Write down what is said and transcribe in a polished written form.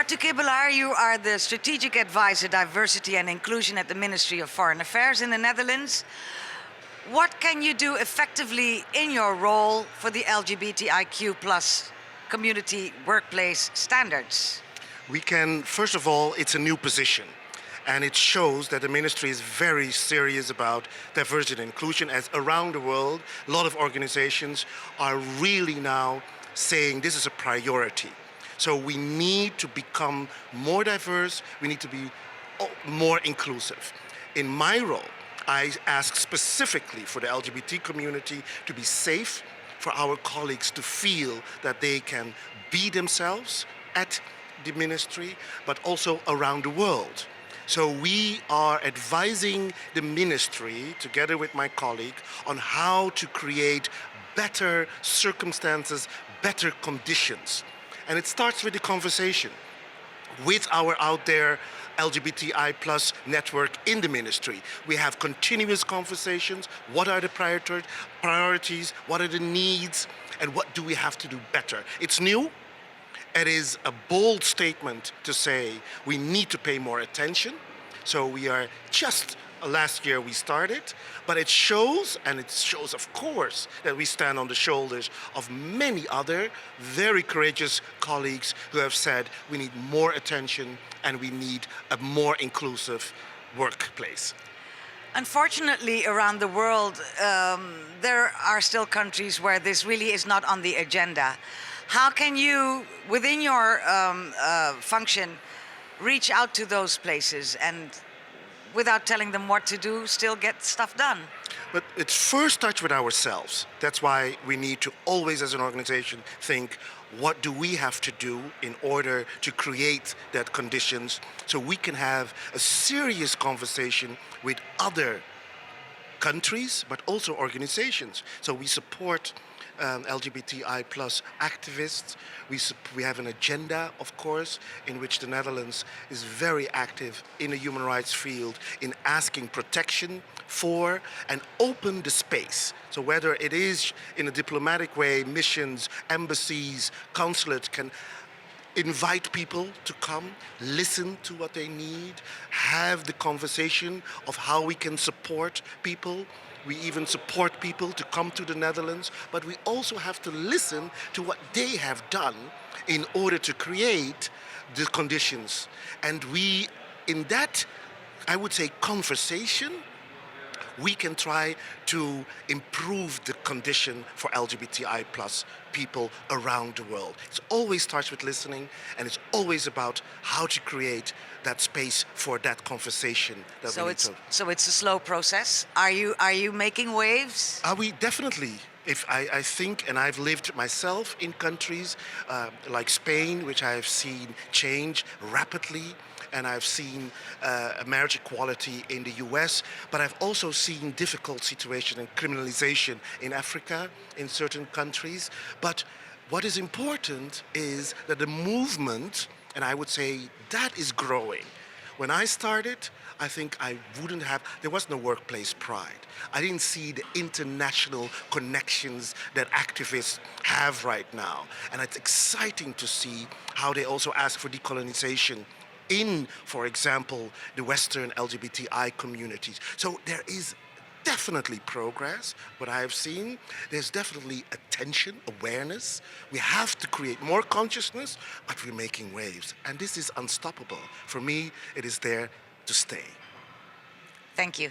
Dr. Kibbelaar, you are the Strategic Advisor, Diversity and Inclusion at the Ministry of Foreign Affairs in the Netherlands. What can you do effectively in your role for the LGBTIQ plus community workplace standards? We can, first of all, it's a new position. And it shows that the ministry is very serious about diversity and inclusion, as around the world, a lot of organizations are really now saying this is a priority. So we need to become more diverse, we need to be more inclusive. In my role, I ask specifically for the LGBT community to be safe, for our colleagues to feel that they can be themselves at the ministry, but also around the world. So we are advising the ministry, together with my colleague, on how to create better circumstances, better conditions. And it starts with the conversation with our out there LGBTI plus network in the ministry. We have continuous conversations. What are the priorities? What are the needs? And what do we have to do better? It's new. It is a bold statement to say we need to pay more attention. So we are just, last year we started, but it shows, and it shows of course, that we stand on the shoulders of many other very courageous colleagues who have said we need more attention and we need a more inclusive workplace. Unfortunately, around the world, there are still countries where this really is not on the agenda. How can you, within your function, reach out to those places and, without telling them what to do, still get stuff done? But it first starts with ourselves. That's why we need to always, as an organization, think, what do we have to do in order to create that conditions so we can have a serious conversation with other countries, but also organizations. So we support LGBTI plus activists. We have an agenda, of course, in which the Netherlands is very active in the human rights field in asking protection for and open the space. So whether it is in a diplomatic way, missions, embassies, consulates can invite people to come, listen to what they need, have the conversation of how we can support people. We even support people to come to the Netherlands, but we also have to listen to what they have done in order to create the conditions. And we, in that, I would say, conversation, we can try to improve the condition for LGBTI plus people around the world. It always starts with listening, and it's always about how to create that space for that conversation. So it's a slow process. Are you making waves? Are we definitely? If I think, and I've lived myself in countries like Spain, which I have seen change rapidly, and I've seen marriage equality in the US, but I've also seen difficult situation and criminalization in Africa, in certain countries. But what is important is that the movement, and I would say that is growing. When I started, I think there was no workplace pride. I didn't see the international connections that activists have right now. And it's exciting to see how they also ask for decolonization in, for example, the Western LGBTI communities. So there is definitely progress, what I have seen. There's definitely attention, awareness. We have to create more consciousness, but we're making waves. And this is unstoppable. For me, it is there to stay. Thank you.